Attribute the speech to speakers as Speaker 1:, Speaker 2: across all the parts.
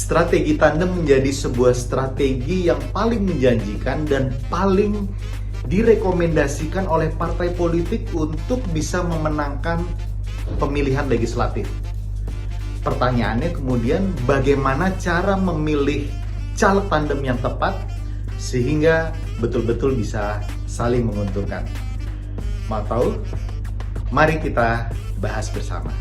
Speaker 1: Strategi tandem menjadi sebuah strategi yang paling menjanjikan dan paling direkomendasikan oleh partai politik untuk bisa memenangkan pemilihan legislatif. Pertanyaannya kemudian, bagaimana cara memilih caleg tandem yang tepat sehingga betul-betul bisa saling menguntungkan? Mau tahu? Mari kita bahas bersama.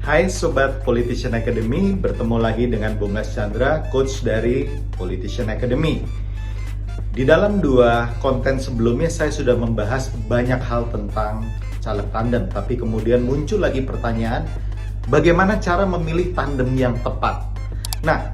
Speaker 1: Hai Sobat Politician Academy, bertemu lagi dengan Bung Gas Chandra, coach dari Politician Academy. Di dalam dua konten sebelumnya saya sudah membahas banyak hal tentang caleg tandem, tapi kemudian muncul lagi pertanyaan, bagaimana cara memilih tandem yang tepat? Nah,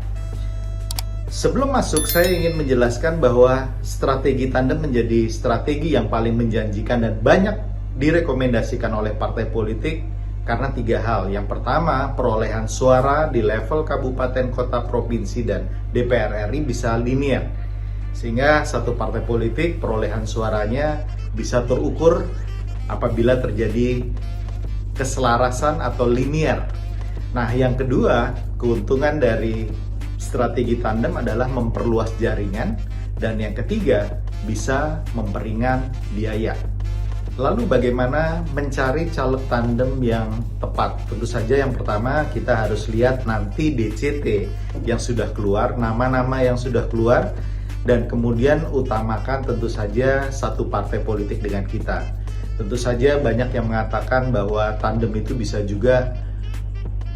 Speaker 1: sebelum masuk saya ingin menjelaskan bahwa strategi tandem menjadi strategi yang paling menjanjikan dan banyak direkomendasikan oleh partai politik karena tiga hal. Yang pertama, perolehan suara di level kabupaten, kota, provinsi, dan DPR RI bisa linear. Sehingga satu partai politik perolehan suaranya bisa terukur apabila terjadi keselarasan atau linear. Nah, yang kedua, keuntungan dari strategi tandem adalah memperluas jaringan. Dan yang ketiga, bisa memperingan biaya. Lalu bagaimana mencari caleg tandem yang tepat? Tentu saja yang pertama kita harus lihat nanti DCT yang sudah keluar, nama-nama yang sudah keluar, dan kemudian utamakan tentu saja satu partai politik dengan kita. Tentu saja banyak yang mengatakan bahwa tandem itu bisa juga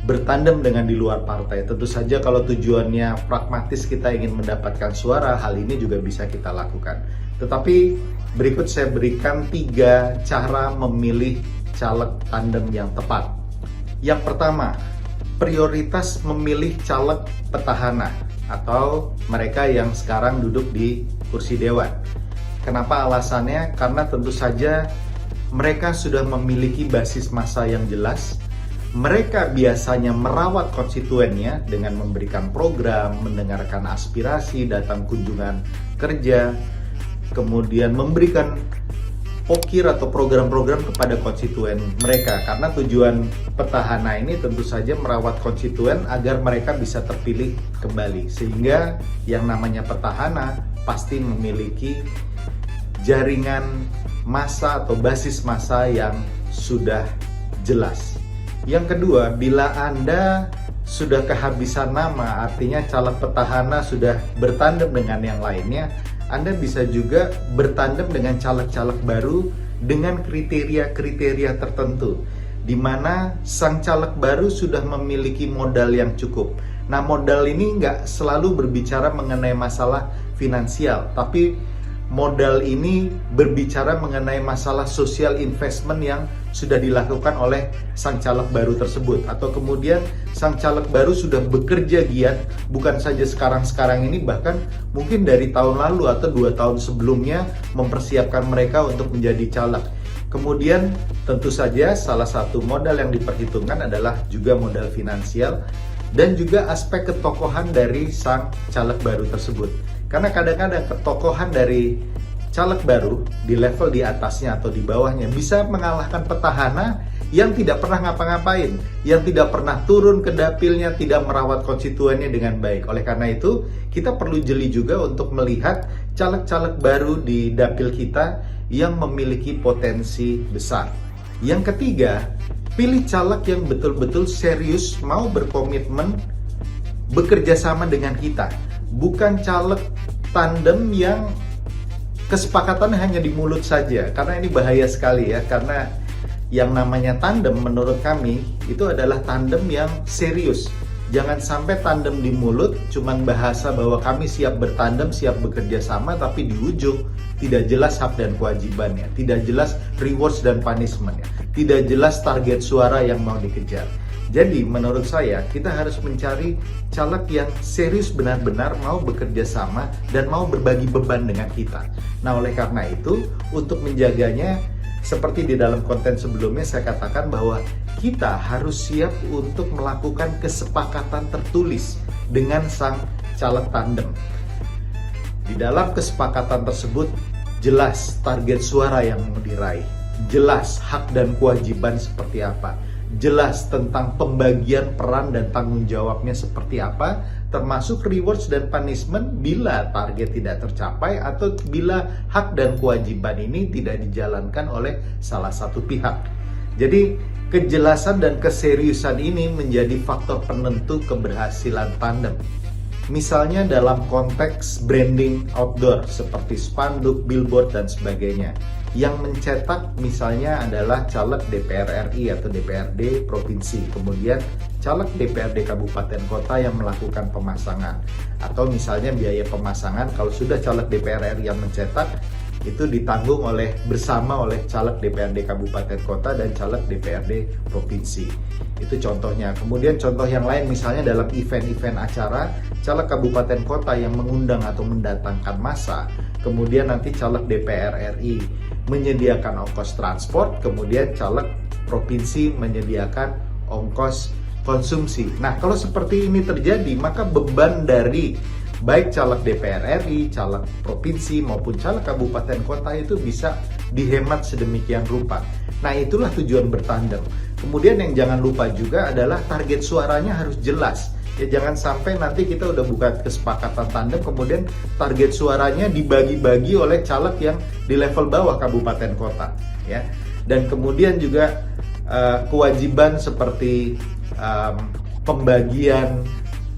Speaker 1: bertandem dengan di luar partai. Tentu saja kalau tujuannya pragmatis, kita ingin mendapatkan suara, hal ini juga bisa kita lakukan. Tetapi berikut saya berikan 3 cara memilih caleg tandem yang tepat. Yang pertama, prioritas memilih caleg petahana atau mereka yang sekarang duduk di kursi dewan. Kenapa alasannya? Karena tentu saja mereka sudah memiliki basis massa yang jelas. Mereka biasanya merawat konstituennya dengan memberikan program, mendengarkan aspirasi, datang kunjungan kerja, kemudian memberikan pokir atau program-program kepada konstituen mereka. Karena tujuan petahana ini tentu saja merawat konstituen agar mereka bisa terpilih kembali. Sehingga yang namanya petahana pasti memiliki jaringan massa atau basis massa yang sudah jelas. Yang kedua, bila Anda sudah kehabisan nama, artinya caleg petahana sudah bertandem dengan yang lainnya, Anda bisa juga bertandem dengan caleg-caleg baru dengan kriteria-kriteria tertentu, di mana sang caleg baru sudah memiliki modal yang cukup. Nah, modal ini nggak selalu berbicara mengenai masalah finansial, tapi modal ini berbicara mengenai masalah social investment yang sudah dilakukan oleh sang caleg baru tersebut, atau kemudian sang caleg baru sudah bekerja giat, bukan saja sekarang-sekarang ini, bahkan mungkin dari tahun lalu atau 2 tahun sebelumnya mempersiapkan mereka untuk menjadi caleg. Kemudian tentu saja salah satu modal yang diperhitungkan adalah juga modal finansial dan juga aspek ketokohan dari sang caleg baru tersebut. Karena kadang-kadang ketokohan dari caleg baru di level di atasnya atau di bawahnya bisa mengalahkan petahana yang tidak pernah ngapa-ngapain, yang tidak pernah turun ke dapilnya, tidak merawat konstituennya dengan baik. Oleh karena itu, kita perlu jeli juga untuk melihat caleg-caleg baru di dapil kita yang memiliki potensi besar. Yang ketiga, pilih caleg yang betul-betul serius mau berkomitmen bekerja sama dengan kita. Bukan caleg tandem yang kesepakatannya hanya di mulut saja, karena ini bahaya sekali ya. Karena yang namanya tandem menurut kami itu adalah tandem yang serius. Jangan sampai tandem di mulut cuman bahasa bahwa kami siap bertandem, siap bekerja sama, tapi di ujung tidak jelas hak dan kewajibannya, tidak jelas rewards dan punishmentnya, tidak jelas target suara yang mau dikejar. Jadi menurut saya kita harus mencari caleg yang serius benar-benar mau bekerja sama dan mau berbagi beban dengan kita. Nah, oleh karena itu untuk menjaganya, seperti di dalam konten sebelumnya saya katakan bahwa kita harus siap untuk melakukan kesepakatan tertulis dengan sang caleg tandem. Di dalam kesepakatan tersebut jelas target suara yang mau diraih. jelas hak dan kewajiban seperti apa, jelas tentang pembagian peran dan tanggung jawabnya seperti apa, termasuk rewards dan punishment bila target tidak tercapai atau bila hak dan kewajiban ini tidak dijalankan oleh salah satu pihak. Jadi kejelasan dan keseriusan ini menjadi faktor penentu keberhasilan tandem. Misalnya dalam konteks branding outdoor seperti spanduk, billboard, dan sebagainya. Yang mencetak misalnya adalah caleg DPR RI atau DPRD provinsi, kemudian caleg DPRD kabupaten kota yang melakukan pemasangan. Atau misalnya biaya pemasangan kalau sudah caleg DPR RI yang mencetak, itu ditanggung bersama oleh caleg DPRD kabupaten kota dan caleg DPRD provinsi. Itu contohnya. Kemudian contoh yang lain misalnya dalam event-event acara, caleg kabupaten kota yang mengundang atau mendatangkan massa, kemudian nanti caleg DPR RI menyediakan ongkos transport, kemudian caleg provinsi menyediakan ongkos konsumsi. Nah, kalau seperti ini terjadi, maka beban dari baik caleg DPR RI, caleg provinsi maupun caleg kabupaten kota itu bisa dihemat sedemikian rupa. Nah, itulah tujuan bertandem. Kemudian yang jangan lupa juga adalah target suaranya harus jelas. Ya, jangan sampai nanti kita udah buka kesepakatan tandem, kemudian target suaranya dibagi-bagi oleh caleg yang di level bawah kabupaten kota, ya. Dan kemudian juga kewajiban seperti pembagian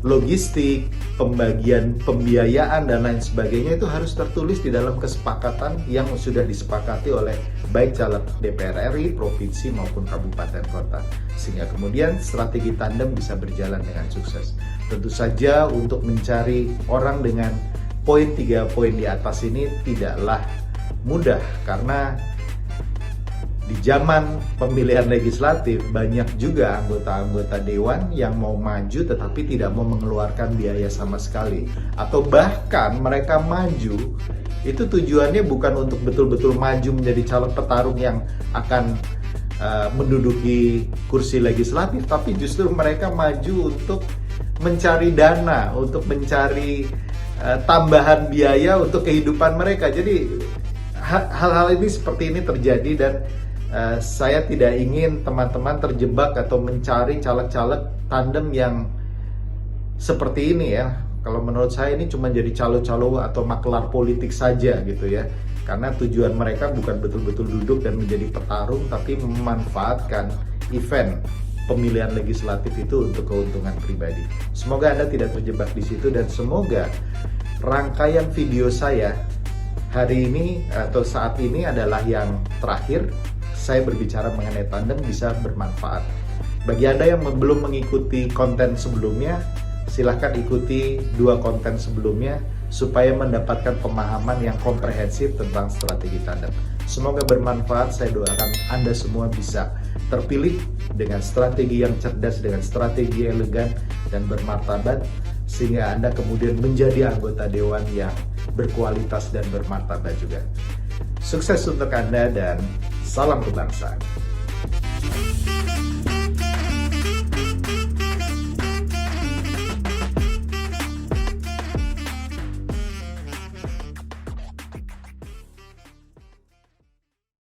Speaker 1: logistik, pembagian pembiayaan dan lain sebagainya itu harus tertulis di dalam kesepakatan yang sudah disepakati oleh baik caleg DPR RI, provinsi maupun kabupaten kota, sehingga kemudian strategi tandem bisa berjalan dengan sukses. Tentu saja untuk mencari orang dengan 3 poin di atas ini tidaklah mudah, karena di zaman pemilihan legislatif banyak juga anggota-anggota dewan yang mau maju tetapi tidak mau mengeluarkan biaya sama sekali, atau bahkan mereka maju itu tujuannya bukan untuk betul-betul maju menjadi calon petarung yang akan menduduki kursi legislatif, tapi justru mereka maju untuk mencari dana, untuk mencari tambahan biaya untuk kehidupan mereka. Jadi hal-hal ini seperti ini terjadi, dan saya tidak ingin teman-teman terjebak atau mencari caleg-caleg tandem yang seperti ini ya. Kalau menurut saya ini cuma jadi calo-calo atau maklar politik saja gitu ya. Karena tujuan mereka bukan betul-betul duduk dan menjadi petarung, tapi memanfaatkan event pemilihan legislatif itu untuk keuntungan pribadi. Semoga Anda tidak terjebak di situ, dan semoga rangkaian video saya hari ini atau saat ini adalah yang terakhir saya berbicara mengenai tandem bisa bermanfaat. Bagi Anda yang belum mengikuti konten sebelumnya, silahkan ikuti 2 konten sebelumnya supaya mendapatkan pemahaman yang komprehensif tentang strategi tandem. Semoga bermanfaat. Saya doakan Anda semua bisa terpilih dengan strategi yang cerdas, dengan strategi elegan dan bermartabat, sehingga Anda kemudian menjadi anggota dewan yang berkualitas dan bermartabat juga. Sukses untuk Anda dan salam kebangsaan.